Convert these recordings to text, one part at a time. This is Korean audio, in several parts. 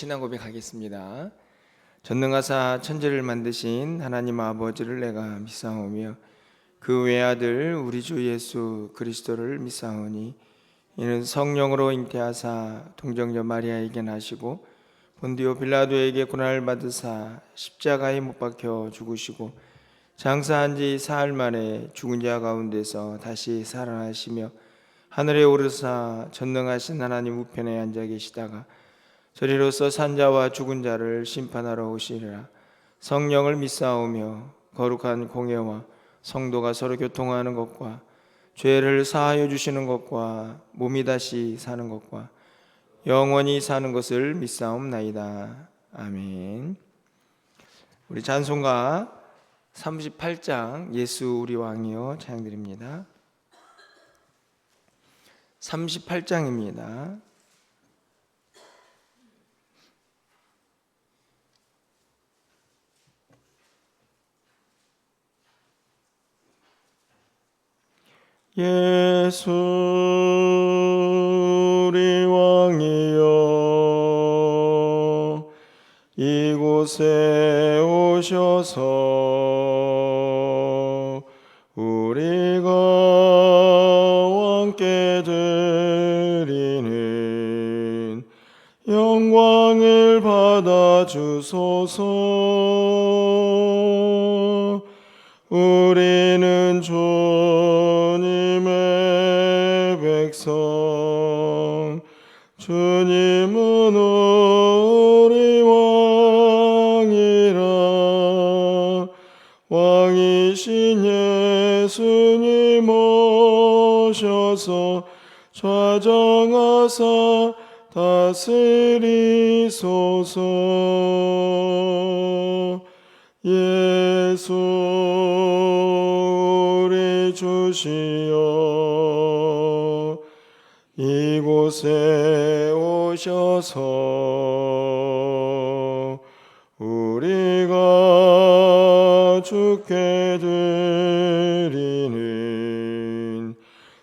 신앙 고백하겠습니다. 전능하사 천지를 만드신 하나님 아버지를 내가 믿사오며 그 외아들 우리 주 예수 그리스도를 믿사오니 이는 성령으로 잉태하사 동정녀 마리아에게 나시고 본디오 빌라도에게 고난을 받으사 십자가에 못 박혀 죽으시고 장사한 지 사흘 만에 죽은 자 가운데서 다시 살아나시며 하늘에 오르사 전능하신 하나님 우편에 앉아 계시다가 저리로서 산자와 죽은 자를 심판하러 오시리라. 성령을 믿사오며 거룩한 공예와 성도가 서로 교통하는 것과 죄를 사하여 주시는 것과 몸이 다시 사는 것과 영원히 사는 것을 믿사옵나이다. 아멘. 우리 찬송가 38장 예수 우리 왕이여 찬양드립니다. 38장입니다. 예수 우리 왕이여 이곳에 오셔서 우리가 왕께 드리는 영광을 받아 주소서. 우리는 주님의 백성, 주님은 우리 왕이라. 왕이신 예수님 오셔서 좌정하사 다스리소서. 예수 우리 주시여 이곳에 오셔서 우리가 주께 드리는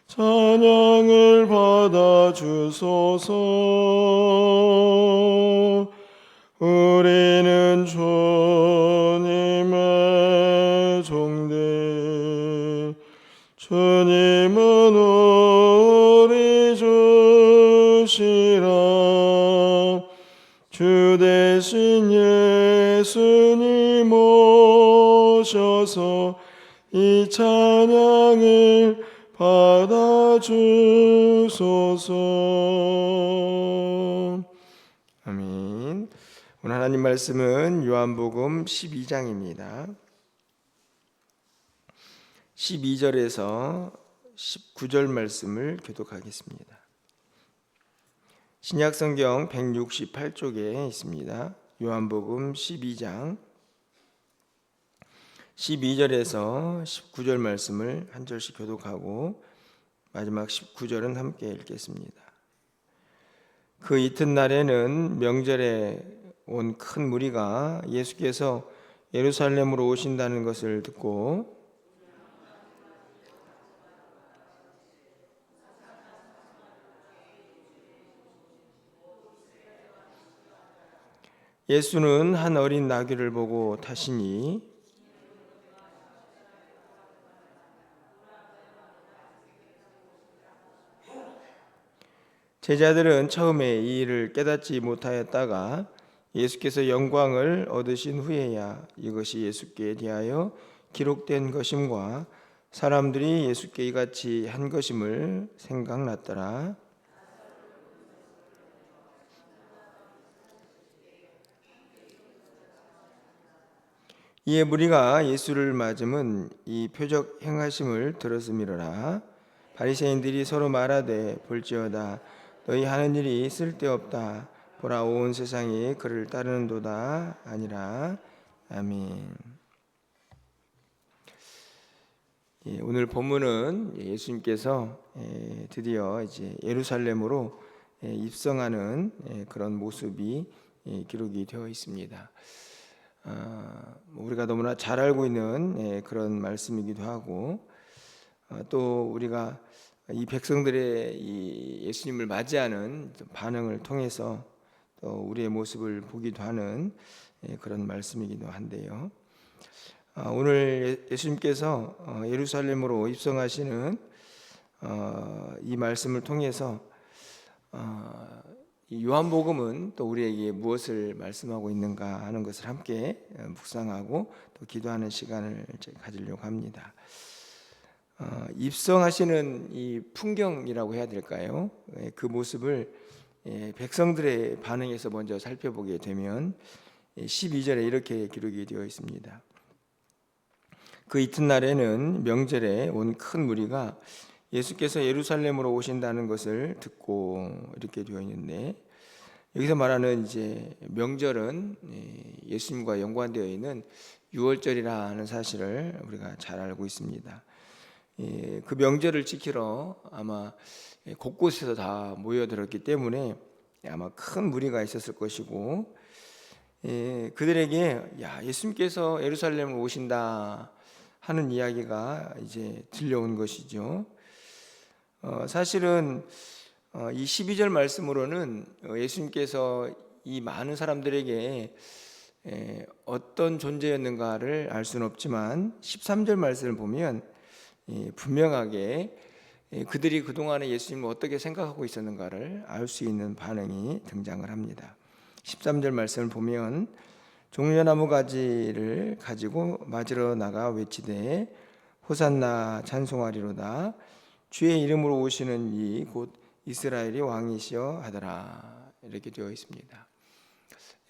찬양을 받아 주소서. 우리는 주님의 종들, 주님은 우리 주시라. 주 대신 예수님 오셔서 이 찬양을 받아 주소서. 아멘. 오늘 하나님 말씀은 요한복음 12장입니다. 12절에서 19절 말씀을 교독하겠습니다. 신약성경 168쪽에 있습니다. 요한복음 12장 12절에서 19절 말씀을 한 절씩 교독하고 마지막 19절은 함께 읽겠습니다. 그 이튿날에는 명절에 온 큰 무리가 예수께서 예루살렘으로 오신다는 것을 듣고 예수는 한 어린 나귀를 보고 타시니 제자들은 처음에 이 일을 깨닫지 못하였다가 예수께서 영광을 얻으신 후에야 이것이 예수께 대하여 기록된 것임과 사람들이 예수께 이같이 한 것임을 생각났더라. 이에 무리가 예수를 맞음은 이 표적 행하심을 들었음이로라. 바리새인들이 서로 말하되 볼지어다 너희 하는 일이 쓸데없다. 보라 온 세상이 그를 따르는도다 아니라. 아멘. 오늘 본문은 예수님께서 드디어 이제 예루살렘으로 입성하는 그런 모습이 기록이 되어 있습니다. 우리가 너무나 잘 알고 있는 그런 말씀이기도 하고 또 우리가 이 백성들의 이 예수님을 맞이하는 반응을 통해서 또 우리의 모습을 보기도 하는 그런 말씀이기도 한데요. 오늘 예수님께서 예루살렘으로 입성하시는 이 말씀을 통해서 이 요한복음은 또 우리에게 무엇을 말씀하고 있는가 하는 것을 함께 묵상하고 또 기도하는 시간을 가지려고 합니다. 입성하시는 이 풍경이라고 해야 될까요? 그 모습을 백성들의 반응에서 먼저 살펴보게 되면 12절에 이렇게 기록이 되어 있습니다. 그 이튿날에는 명절에 온 큰 무리가 예수께서 예루살렘으로 오신다는 것을 듣고 이렇게 되어 있는데, 여기서 말하는 이제 명절은 예수님과 연관되어 있는 유월절이라는 사실을 우리가 잘 알고 있습니다. 그 명절을 지키러 아마 곳곳에서 다 모여들었기 때문에 아마 큰 무리가 있었을 것이고, 그들에게 예수님께서 예루살렘으로 오신다 하는 이야기가 이제 들려온 것이죠. 사실은 이 12절 말씀으로는 예수님께서 이 많은 사람들에게 어떤 존재였는가를 알 수는 없지만 13절 말씀을 보면 분명하게 그들이 그동안에 예수님을 어떻게 생각하고 있었는가를 알 수 있는 반응이 등장을 합니다. 13절 말씀을 보면 종려나무 가지를 가지고 맞으러 나가 외치되 호산나 찬송하리로다 주의 이름으로 오시는 이 곧 이스라엘이 왕이시여 하더라, 이렇게 되어 있습니다.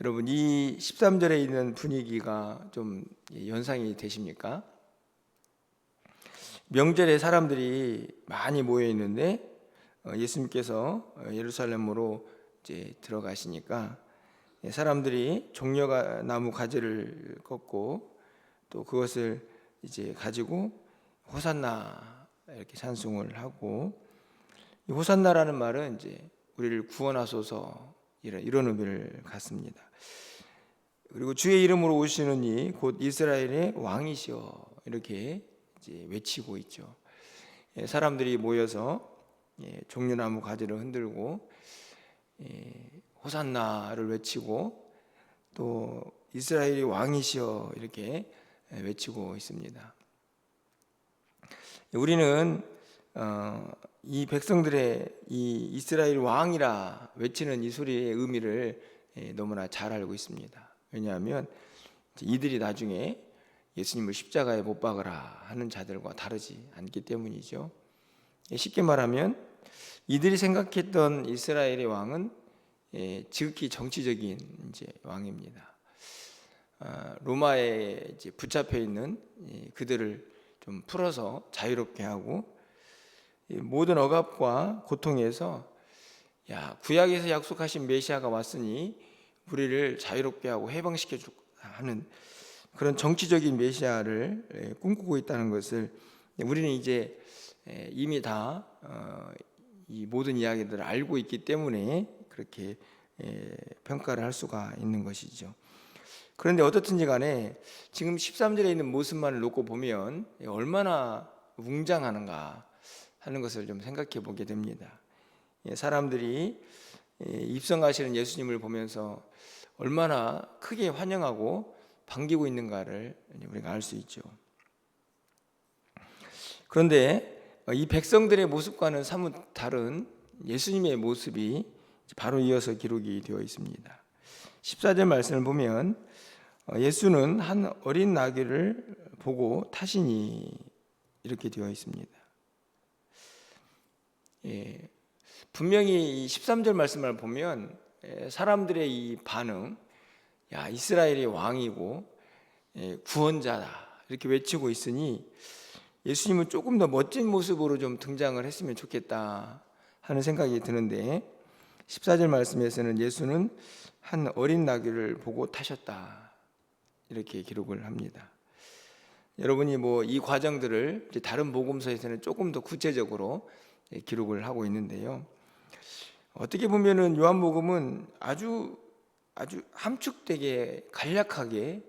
여러분, 이 13절에 있는 분위기가 좀 연상이 되십니까? 명절에 사람들이 많이 모여 있는데 예수님께서 예루살렘으로 이제 들어가시니까 사람들이 종려나무 가지를 꺾고 또 그것을 이제 가지고 호산나 이렇게 찬송을 하고, 이 호산나라는 말은 이제 우리를 구원하소서 이런 의미를 갖습니다. 그리고 주의 이름으로 오시는 이 곧 이스라엘의 왕이시여 이렇게 이제 외치고 있죠. 사람들이 모여서 종려나무 가지를 흔들고 호산나를 외치고 또 이스라엘이 왕이시여 이렇게 외치고 있습니다. 우리는 이 백성들의 이 이스라엘 왕이라 외치는 이 소리의 의미를 너무나 잘 알고 있습니다. 왜냐하면 이들이 나중에 예수님을 십자가에 못 박으라 하는 자들과 다르지 않기 때문이죠. 쉽게 말하면 이들이 생각했던 이스라엘의 왕은 지극히 정치적인 이제 왕입니다. 로마에 이제 붙잡혀 있는 그들을 좀 풀어서 자유롭게 하고 모든 억압과 고통에서 구약에서 약속하신 메시아가 왔으니 우리를 자유롭게 하고 해방시켜 줄 하는 그런 정치적인 메시아를 꿈꾸고 있다는 것을 우리는 이제 이미 다 이 모든 이야기들을 알고 있기 때문에 그렇게 평가를 할 수가 있는 것이죠. 그런데 어떻든지 간에 지금 13절에 있는 모습만을 놓고 보면 얼마나 웅장하는가 하는 것을 좀 생각해 보게 됩니다. 사람들이 입성하시는 예수님을 보면서 얼마나 크게 환영하고 반기고 있는가를 우리가 알 수 있죠. 그런데 이 백성들의 모습과는 사뭇 다른 예수님의 모습이 바로 이어서 기록이 되어 있습니다. 14절 말씀을 보면 예수는 한 어린 나귀를 보고 타시니 이렇게 되어 있습니다. 분명히 이 13절 말씀을 보면 사람들의 이 반응, 이스라엘이 왕이고 구원자다 이렇게 외치고 있으니 예수님은 조금 더 멋진 모습으로 좀 등장을 했으면 좋겠다 하는 생각이 드는데 14절 말씀에서는 예수는 한 어린 나귀를 보고 타셨다 이렇게 기록을 합니다. 여러분이 이 과정들을 다른 복음서에서는 조금 더 구체적으로 기록을 하고 있는데요. 어떻게 보면은 요한복음은 아주 함축되게 간략하게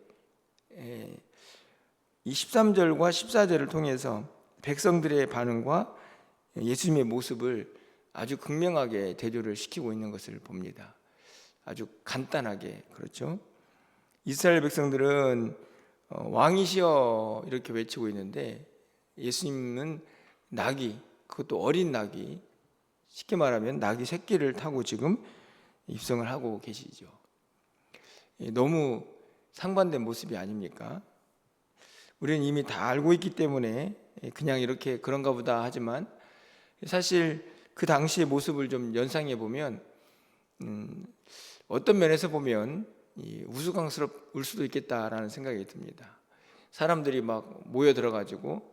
이 13절과 14절을 통해서 백성들의 반응과 예수님의 모습을 아주 극명하게 대조를 시키고 있는 것을 봅니다. 아주 간단하게, 그렇죠? 이스라엘 백성들은 왕이시여 이렇게 외치고 있는데 예수님은 낙이, 그것도 어린 낙이, 쉽게 말하면 낙이 새끼를 타고 지금 입성을 하고 계시죠. 너무 상반된 모습이 아닙니까? 우리는 이미 다 알고 있기 때문에 그냥 이렇게 그런가 보다 하지만, 사실 그 당시의 모습을 좀 연상해 보면 어떤 면에서 보면 우스꽝스러울 수도 있겠다라는 생각이 듭니다. 사람들이 막 모여 들어가지고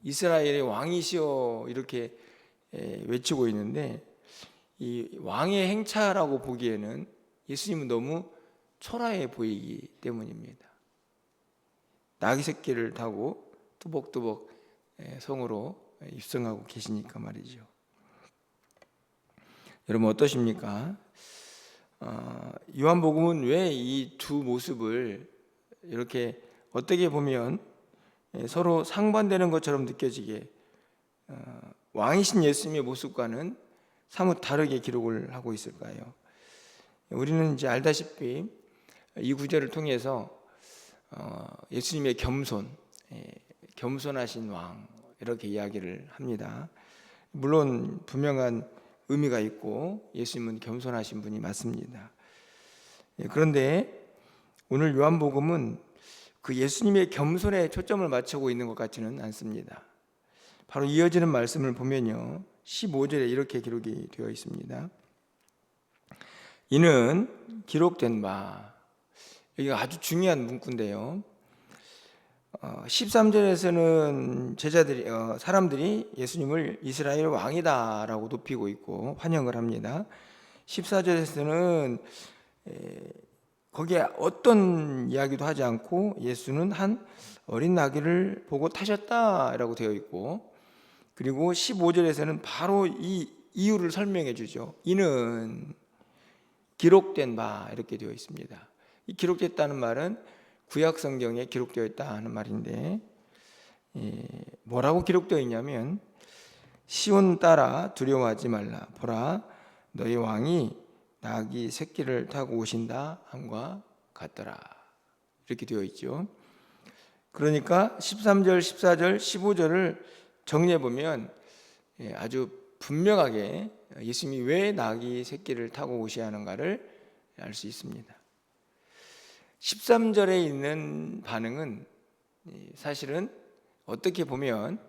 이스라엘의 왕이시여 이렇게 외치고 있는데, 이 왕의 행차라고 보기에는 예수님은 너무 초라해 보이기 때문입니다. 낙이 새끼를 타고 뚜벅뚜벅 성으로 입성하고 계시니까 말이죠. 여러분 어떠십니까? 요한복음은 왜 이 두 모습을 이렇게 어떻게 보면 서로 상반되는 것처럼 느껴지게 왕이신 예수님의 모습과는 사뭇 다르게 기록을 하고 있을까요? 우리는 이제 알다시피 이 구절을 통해서 예수님의 겸손하신 왕 이렇게 이야기를 합니다. 물론 분명한 의미가 있고 예수님은 겸손하신 분이 맞습니다. 그런데 오늘 요한복음은 그 예수님의 겸손에 초점을 맞추고 있는 것 같지는 않습니다. 바로 이어지는 말씀을 보면요, 15절에 이렇게 기록이 되어 있습니다. 이는 기록된 바, 여기가 아주 중요한 문구인데요, 13절에서는 사람들이 예수님을 이스라엘 왕이다라고 높이고 있고 환영을 합니다. 14절에서는 거기에 어떤 이야기도 하지 않고 예수는 한 어린 나귀를 보고 타셨다라고 되어 있고, 그리고 15절에서는 바로 이 이유를 설명해 주죠. 이는 기록된 바 이렇게 되어 있습니다. 이 기록됐다는 말은 구약 성경에 기록되어 있다 하는 말인데, 뭐라고 기록되어 있냐면 시온 딸아 두려워하지 말라, 보라 너희 왕이 낙이 새끼를 타고 오신다 함과 같더라, 이렇게 되어 있죠. 그러니까 13절, 14절, 15절을 정리해 보면 아주 분명하게 예수님이 왜 낙이 새끼를 타고 오셔야 하는가를 알 수 있습니다. 13절에 있는 반응은 사실은 어떻게 보면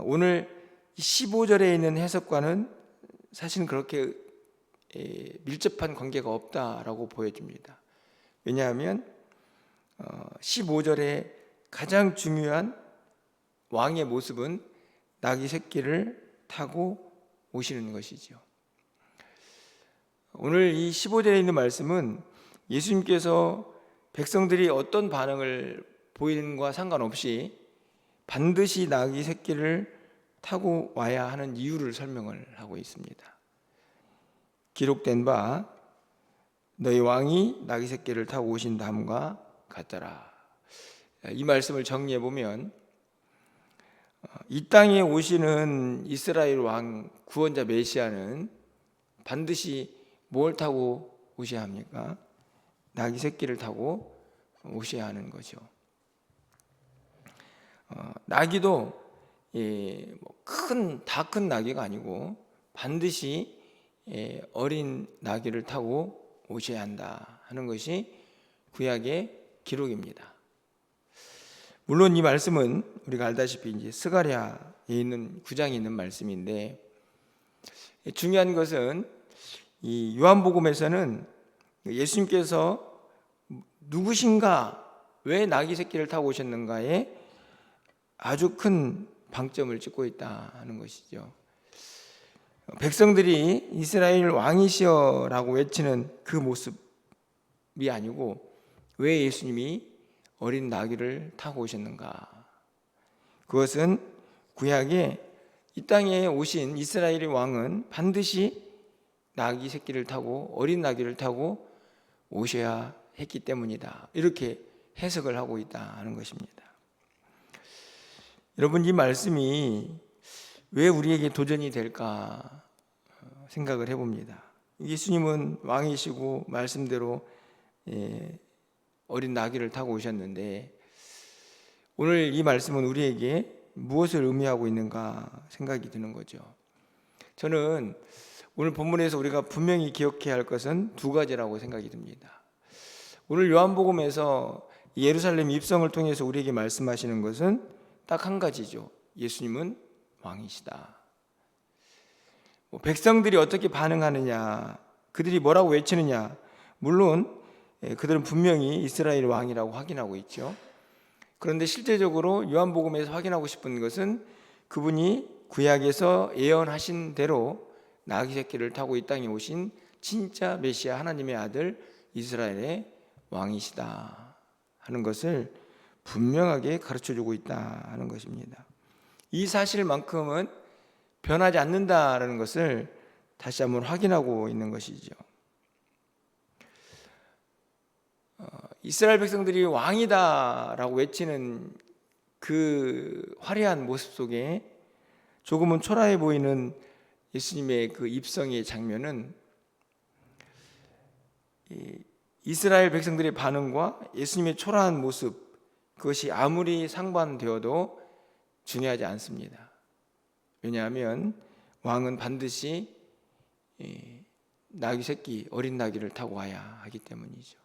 오늘 15절에 있는 해석과는 사실은 그렇게 밀접한 관계가 없다라고 보여집니다. 왜냐하면 15절에 가장 중요한 왕의 모습은 낙이 새끼를 타고 오시는 것이죠. 오늘 이 15절에 있는 말씀은 예수님께서 백성들이 어떤 반응을 보이는 것과 상관없이 반드시 낙이 새끼를 타고 와야 하는 이유를 설명을 하고 있습니다. 기록된 바 너희 왕이 낙이 새끼를 타고 오신다 함과 같더라. 이 말씀을 정리해 보면 이 땅에 오시는 이스라엘 왕 구원자 메시아는 반드시 뭘 타고 오셔야 합니까? 낙이 새끼를 타고 오셔야 하는 거죠. 나귀도 다 큰 나귀가 아니고 반드시 어린 나귀를 타고 오셔야 한다 하는 것이 구약의 기록입니다. 물론 이 말씀은 우리가 알다시피 이제 스가랴에 있는 9장에 있는 말씀인데, 중요한 것은 이 요한복음에서는 예수님께서 누구신가, 왜 나귀 새끼를 타고 오셨는가에 아주 큰 방점을 찍고 있다 하는 것이죠. 백성들이 이스라엘 왕이시여라고 외치는 그 모습이 아니고 왜 예수님이 어린 나귀를 타고 오셨는가, 그것은 구약에 이 땅에 오신 이스라엘의 왕은 반드시 나귀 새끼를 타고 어린 나귀를 타고 오셔야 했기 때문이다, 이렇게 해석을 하고 있다 하는 것입니다. 여러분, 이 말씀이 왜 우리에게 도전이 될까 생각을 해봅니다. 예수님은 왕이시고 말씀대로 어린 나귀를 타고 오셨는데, 오늘 이 말씀은 우리에게 무엇을 의미하고 있는가 생각이 드는 거죠. 저는 오늘 본문에서 우리가 분명히 기억해야 할 것은 두 가지라고 생각이 듭니다. 오늘 요한복음에서 예루살렘 입성을 통해서 우리에게 말씀하시는 것은 딱 한 가지죠. 예수님은 왕이시다. 백성들이 어떻게 반응하느냐, 그들이 뭐라고 외치느냐, 물론 그들은 분명히 이스라엘 왕이라고 확인하고 있죠. 그런데 실제적으로 요한복음에서 확인하고 싶은 것은 그분이 구약에서 예언하신 대로 나귀 새끼를 타고 이 땅에 오신 진짜 메시아 하나님의 아들 이스라엘의 왕이시다 하는 것을 분명하게 가르쳐주고 있다 하는 것입니다. 이 사실만큼은 변하지 않는다라는 것을 다시 한번 확인하고 있는 것이죠. 이스라엘 백성들이 왕이다라고 외치는 그 화려한 모습 속에 조금은 초라해 보이는 예수님의 그 입성의 장면은 이스라엘 백성들의 반응과 예수님의 초라한 모습, 그것이 아무리 상반되어도 중요하지 않습니다. 왜냐하면 왕은 반드시 나귀 새끼, 어린 나귀를 타고 와야 하기 때문이죠.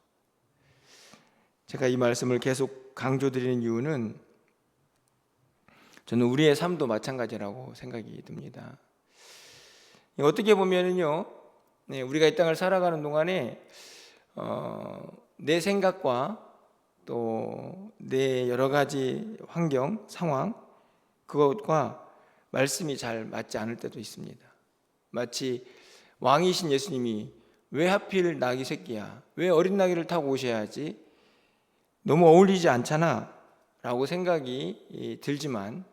제가 이 말씀을 계속 강조드리는 이유는 저는 우리의 삶도 마찬가지라고 생각이 듭니다. 어떻게 보면은요, 우리가 이 땅을 살아가는 동안에 내 생각과 또 내 여러 가지 환경, 상황, 그것과 말씀이 잘 맞지 않을 때도 있습니다. 마치 왕이신 예수님이 왜 하필 나귀 새끼야? 왜 어린 나귀를 타고 오셔야 하지? 너무 어울리지 않잖아 라고 생각이 들지만,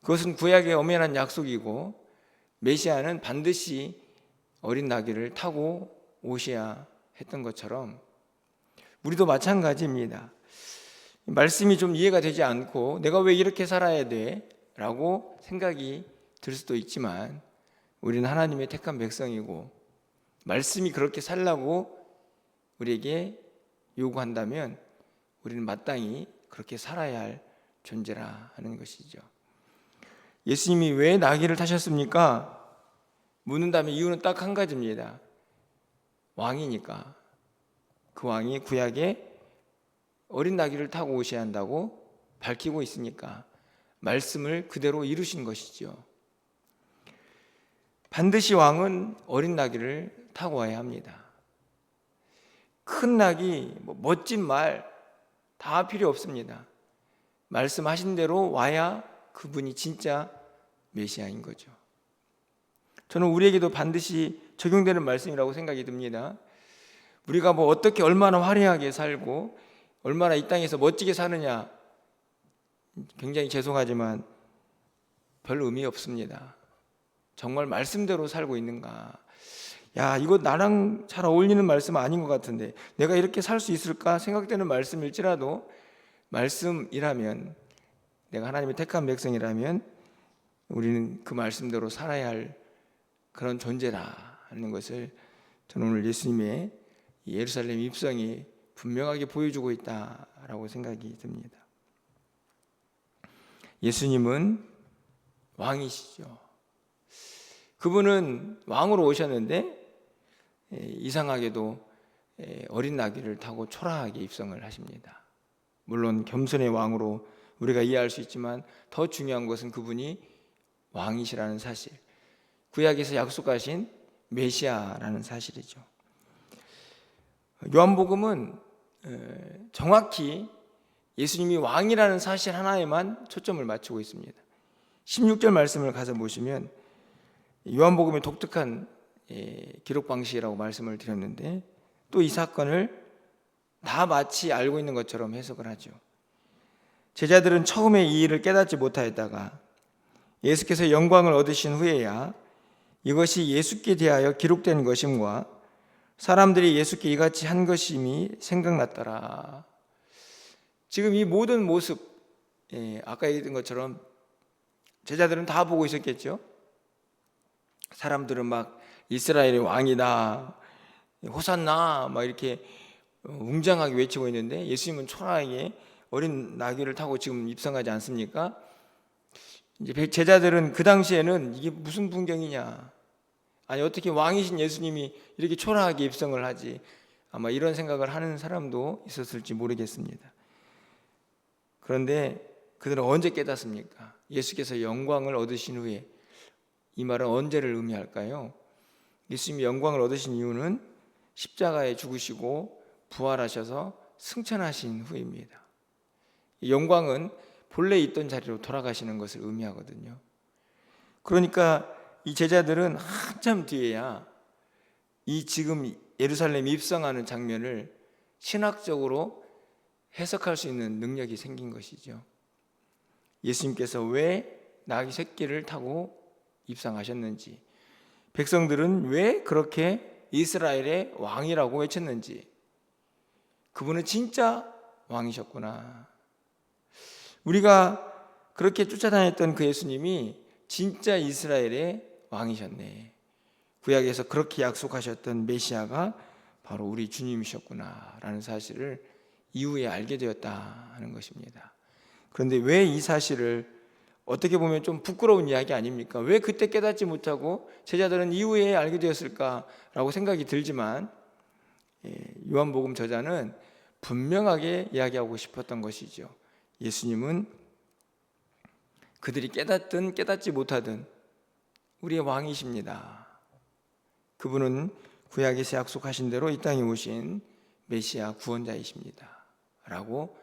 그것은 구약의 엄연한 약속이고 메시아는 반드시 어린 나귀를 타고 오셔야 했던 것처럼 우리도 마찬가지입니다. 말씀이 좀 이해가 되지 않고 내가 왜 이렇게 살아야 돼? 라고 생각이 들 수도 있지만, 우리는 하나님의 택한 백성이고 말씀이 그렇게 살라고 우리에게 요구한다면 우리는 마땅히 그렇게 살아야 할 존재라 하는 것이죠. 예수님이 왜 나귀를 타셨습니까? 묻는다면 이유는 딱 한 가지입니다. 왕이니까. 그 왕이 구약에 어린 나귀를 타고 오셔야 한다고 밝히고 있으니까 말씀을 그대로 이루신 것이죠. 반드시 왕은 어린 나귀를 타고 와야 합니다. 큰 나귀, 멋진 말 다 필요 없습니다. 말씀하신 대로 와야 그분이 진짜 메시아인 거죠. 저는 우리에게도 반드시 적용되는 말씀이라고 생각이 듭니다. 우리가 어떻게 얼마나 화려하게 살고 얼마나 이 땅에서 멋지게 사느냐, 굉장히 죄송하지만 별 의미 없습니다. 정말 말씀대로 살고 있는가? 야, 이거 나랑 잘 어울리는 말씀 아닌 것 같은데 내가 이렇게 살 수 있을까 생각되는 말씀일지라도, 말씀이라면, 내가 하나님의 택한 백성이라면 우리는 그 말씀대로 살아야 할 그런 존재라 하는 것을 저는 오늘 예수님의 예루살렘 입성이 분명하게 보여주고 있다라고 생각이 듭니다. 예수님은 왕이시죠. 그분은 왕으로 오셨는데 이상하게도 어린 나귀를 타고 초라하게 입성을 하십니다. 물론 겸손의 왕으로 우리가 이해할 수 있지만 더 중요한 것은 그분이 왕이시라는 사실, 구약에서 약속하신 메시아라는 사실이죠. 요한복음은 정확히 예수님이 왕이라는 사실 하나에만 초점을 맞추고 있습니다. 16절 말씀을 가서 보시면 요한복음의 독특한 기록 방식이라고 말씀을 드렸는데, 또 이 사건을 다 마치 알고 있는 것처럼 해석을 하죠. 제자들은 처음에 이 일을 깨닫지 못하였다가 예수께서 영광을 얻으신 후에야 이것이 예수께 대하여 기록된 것임과 사람들이 예수께 이같이 한 것임이 생각났더라. 지금 이 모든 모습, 아까 얘기했던 것처럼 제자들은 다 보고 있었겠죠. 사람들은 막 이스라엘의 왕이다, 호산나 막 이렇게 웅장하게 외치고 있는데 예수님은 초라하게 어린 나귀를 타고 지금 입성하지 않습니까? 이제 제자들은 그 당시에는 이게 무슨 풍경이냐, 아니 어떻게 왕이신 예수님이 이렇게 초라하게 입성을 하지, 아마 이런 생각을 하는 사람도 있었을지 모르겠습니다. 그런데 그들은 언제 깨닫습니까? 예수께서 영광을 얻으신 후에. 이 말은 언제를 의미할까요? 예수님이 영광을 얻으신 이유는 십자가에 죽으시고 부활하셔서 승천하신 후입니다. 영광은 본래 있던 자리로 돌아가시는 것을 의미하거든요. 그러니까 이 제자들은 한참 뒤에야 이 지금 예루살렘 입성하는 장면을 신학적으로 해석할 수 있는 능력이 생긴 것이죠. 예수님께서 왜 나귀 새끼를 타고 입성하셨는지, 백성들은 왜 그렇게 이스라엘의 왕이라고 외쳤는지, 그분은 진짜 왕이셨구나. 우리가 그렇게 쫓아다녔던 그 예수님이 진짜 이스라엘의 왕이셨네. 구약에서 그렇게 약속하셨던 메시아가 바로 우리 주님이셨구나 라는 사실을 이후에 알게 되었다 하는 것입니다. 그런데 왜 이 사실을, 어떻게 보면 좀 부끄러운 이야기 아닙니까? 왜 그때 깨닫지 못하고 제자들은 이후에 알게 되었을까라고 생각이 들지만, 요한복음 저자는 분명하게 이야기하고 싶었던 것이죠. 예수님은 그들이 깨닫든 깨닫지 못하든 우리의 왕이십니다. 그분은 구약에서 약속하신 대로 이 땅에 오신 메시아 구원자이십니다 라고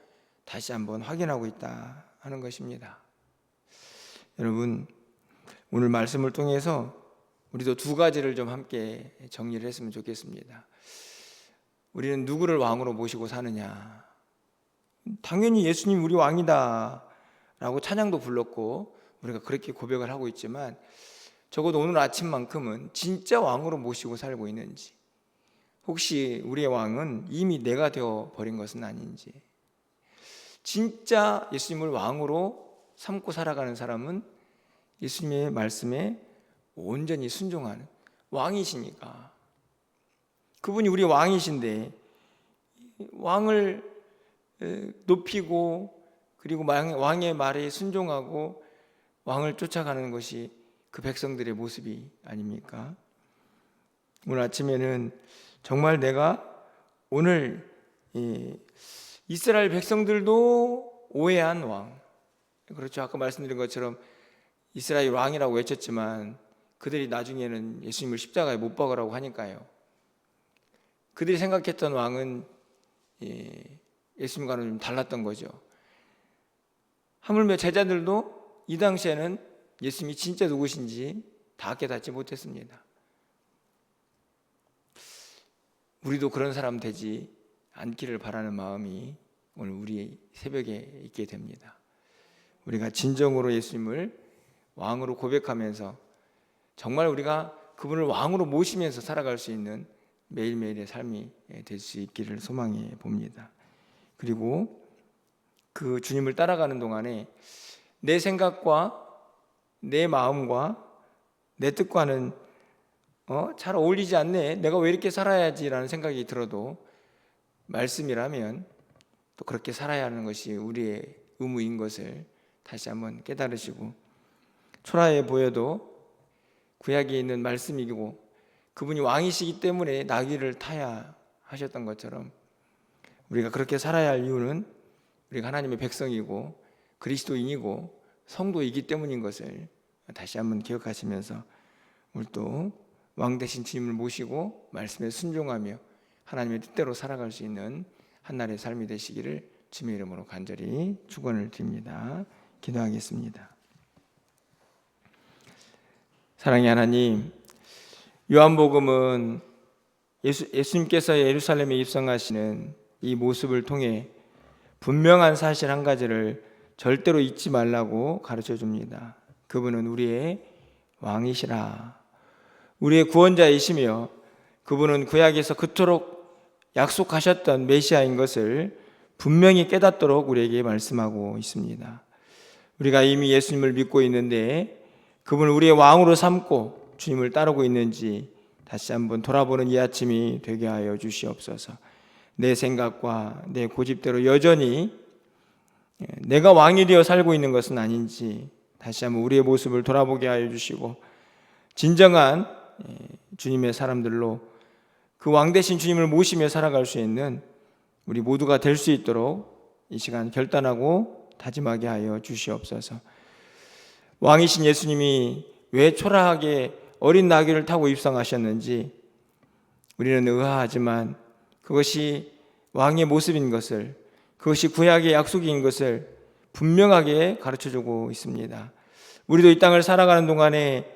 다시 한번 확인하고 있다 하는 것입니다. 여러분, 오늘 말씀을 통해서 우리도 두 가지를 좀 함께 정리를 했으면 좋겠습니다. 우리는 누구를 왕으로 모시고 사느냐? 당연히 예수님 우리 왕이다 라고 찬양도 불렀고 우리가 그렇게 고백을 하고 있지만, 적어도 오늘 아침만큼은 진짜 왕으로 모시고 살고 있는지, 혹시 우리의 왕은 이미 내가 되어 버린 것은 아닌지, 진짜 예수님을 왕으로 삼고 살아가는 사람은 예수님의 말씀에 온전히 순종하는, 왕이시니까 그분이 우리 왕이신데 왕을 높이고 그리고 왕의 말에 순종하고 왕을 쫓아가는 것이 그 백성들의 모습이 아닙니까? 오늘 아침에는 정말 내가 오늘 이스라엘 백성들도 오해한 왕, 그렇죠, 아까 말씀드린 것처럼 이스라엘 왕이라고 외쳤지만 그들이 나중에는 예수님을 십자가에 못 박으라고 하니까요, 그들이 생각했던 왕은 예수님과는 좀 달랐던 거죠. 하물며 제자들도 이 당시에는 예수님이 진짜 누구신지 다 깨닫지 못했습니다. 우리도 그런 사람 되지 않기를 바라는 마음이 오늘 우리 새벽에 있게 됩니다. 우리가 진정으로 예수님을 왕으로 고백하면서 정말 우리가 그분을 왕으로 모시면서 살아갈 수 있는 매일매일의 삶이 될 수 있기를 소망해 봅니다. 그리고 그 주님을 따라가는 동안에 내 생각과 내 마음과 내 뜻과는 잘 어울리지 않네, 내가 왜 이렇게 살아야지라는 생각이 들어도 말씀이라면 또 그렇게 살아야 하는 것이 우리의 의무인 것을 다시 한번 깨달으시고, 초라해 보여도 구약에 있는 말씀이고 그분이 왕이시기 때문에 나귀를 타야 하셨던 것처럼 우리가 그렇게 살아야 할 이유는 우리가 하나님의 백성이고 그리스도인이고 성도이기 때문인 것을 다시 한번 기억하시면서 오늘 또 왕 대신 주님을 모시고 말씀에 순종하며 하나님의 뜻대로 살아갈 수 있는 한날의 삶이 되시기를 주님의 이름으로 간절히 축원을 드립니다. 기도하겠습니다. 사랑의 하나님, 요한복음은 예수님께서 예루살렘에 입성하시는 이 모습을 통해 분명한 사실 한 가지를 절대로 잊지 말라고 가르쳐 줍니다. 그분은 우리의 왕이시라, 우리의 구원자이시며 그분은 구약에서 그토록 약속하셨던 메시아인 것을 분명히 깨닫도록 우리에게 말씀하고 있습니다. 우리가 이미 예수님을 믿고 있는데 그분을 우리의 왕으로 삼고 주님을 따르고 있는지 다시 한번 돌아보는 이 아침이 되게 하여 주시옵소서. 내 생각과 내 고집대로 여전히 내가 왕이 되어 살고 있는 것은 아닌지 다시 한번 우리의 모습을 돌아보게 하여 주시고, 진정한 주님의 사람들로 그 왕 대신 주님을 모시며 살아갈 수 있는 우리 모두가 될 수 있도록 이 시간 결단하고 다짐하게 하여 주시옵소서. 왕이신 예수님이 왜 초라하게 어린 나귀를 타고 입성하셨는지 우리는 의아하지만 그것이 왕의 모습인 것을, 그것이 구약의 약속인 것을 분명하게 가르쳐주고 있습니다. 우리도 이 땅을 살아가는 동안에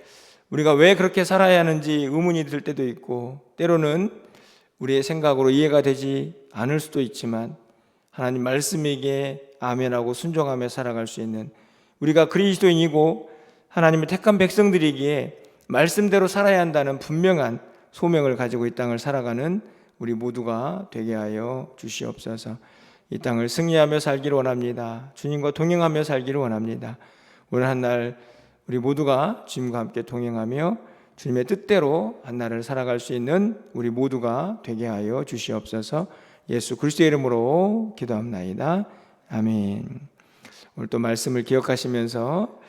우리가 왜 그렇게 살아야 하는지 의문이 들 때도 있고, 때로는 우리의 생각으로 이해가 되지 않을 수도 있지만 하나님 말씀에게 아멘하고 순종하며 살아갈 수 있는, 우리가 그리스도인이고 하나님의 택한 백성들이기에 말씀대로 살아야 한다는 분명한 소명을 가지고 이 땅을 살아가는 우리 모두가 되게 하여 주시옵소서. 이 땅을 승리하며 살기를 원합니다. 주님과 동행하며 살기를 원합니다. 오늘 한날 우리 모두가 주님과 함께 동행하며 주님의 뜻대로 한날을 살아갈 수 있는 우리 모두가 되게 하여 주시옵소서. 예수 그리스도의 이름으로 기도합나이다. 아멘. 오늘 또 말씀을 기억하시면서